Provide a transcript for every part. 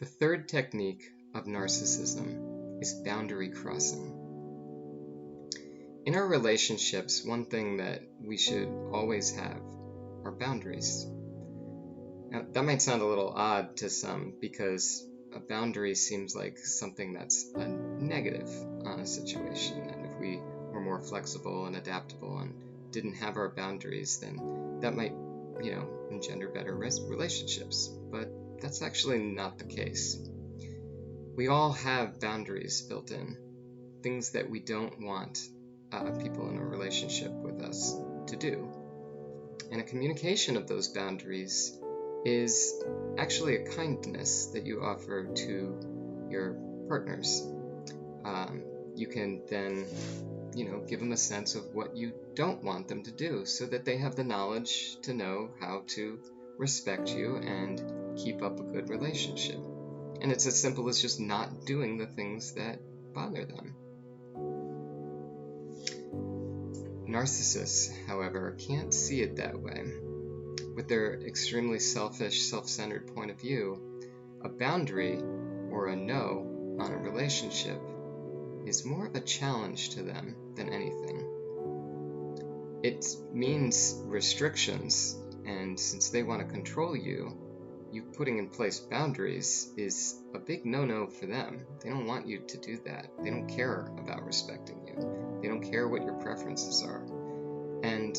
The third technique of narcissism is boundary crossing. In our relationships, one thing that we should always have are boundaries. Now, that might sound a little odd to some because a boundary seems like something that's a negative on a situation. And if we were more flexible and adaptable and didn't have our boundaries, then that might, engender better relationships. But that's actually not the case. We all have boundaries built in, things that we don't want people in a relationship with us to do. And a communication of those boundaries is actually a kindness that you offer to your partners. You can then, give them a sense of what you don't want them to do so that they have the knowledge to know how to respect you and keep up a good relationship. And it's as simple as just not doing the things that bother them. Narcissists, however, can't see it that way. With their extremely selfish, self-centered point of view, a boundary or a no on a relationship is more of a challenge to them than anything. It means restrictions, and since they want to control you putting in place boundaries is a big no-no for them. They don't want you to do that. They don't care about respecting you. They don't care what your preferences are. And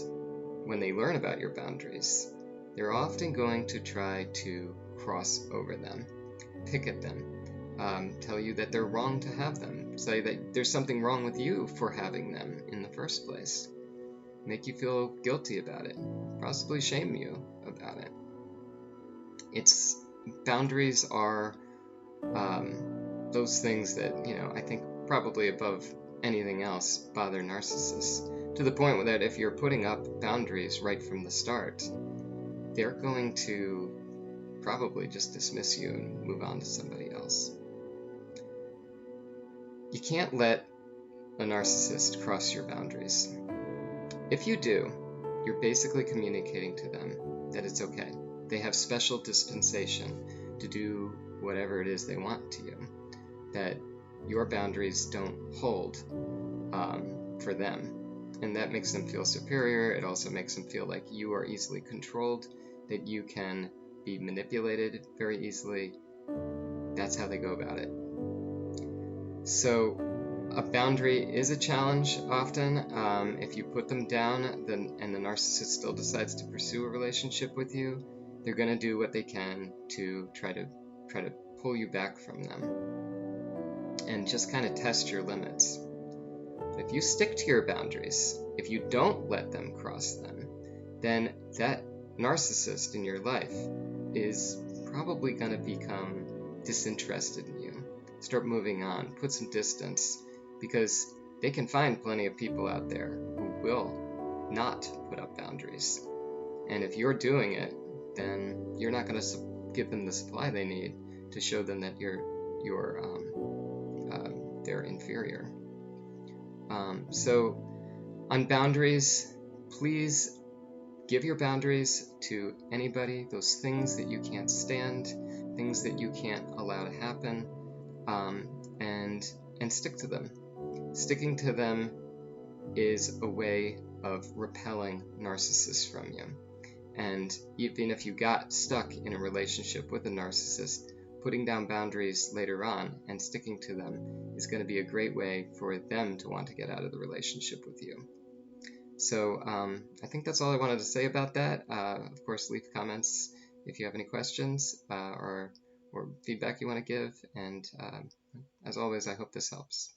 when they learn about your boundaries, they're often going to try to cross over them, pick at them, tell you that they're wrong to have them, say that there's something wrong with you for having them in the first place, make you feel guilty about it, possibly shame you about it. Boundaries are those things that, I think probably above anything else bother narcissists, to the point that if you're putting up boundaries right from the start, they're going to probably just dismiss you and move on to somebody else. You can't let a narcissist cross your boundaries. If you do, you're basically communicating to them that it's okay. They have special dispensation to do whatever it is they want to you, that your boundaries don't hold for them. And that makes them feel superior. It also makes them feel like you are easily controlled, that you can be manipulated very easily. That's how they go about it. So a boundary is a challenge often. If you put them down and the narcissist still decides to pursue a relationship with you, they're going to do what they can to try to pull you back from them and just kind of test your limits. If you stick to your boundaries, if you don't let them cross them, then that narcissist in your life is probably going to become disinterested in you, start moving on, put some distance, because they can find plenty of people out there who will not put up boundaries. And if you're doing it, then you're not going to give them the supply they need to show them that they're inferior. So on boundaries, please give your boundaries to anybody, those things that you can't stand, things that you can't allow to happen, and stick to them. Sticking to them is a way of repelling narcissists from you. And even if you got stuck in a relationship with a narcissist, putting down boundaries later on and sticking to them is going to be a great way for them to want to get out of the relationship with you. So I think that's all I wanted to say about that. Of course, leave comments if you have any questions or feedback you want to give. And as always, I hope this helps.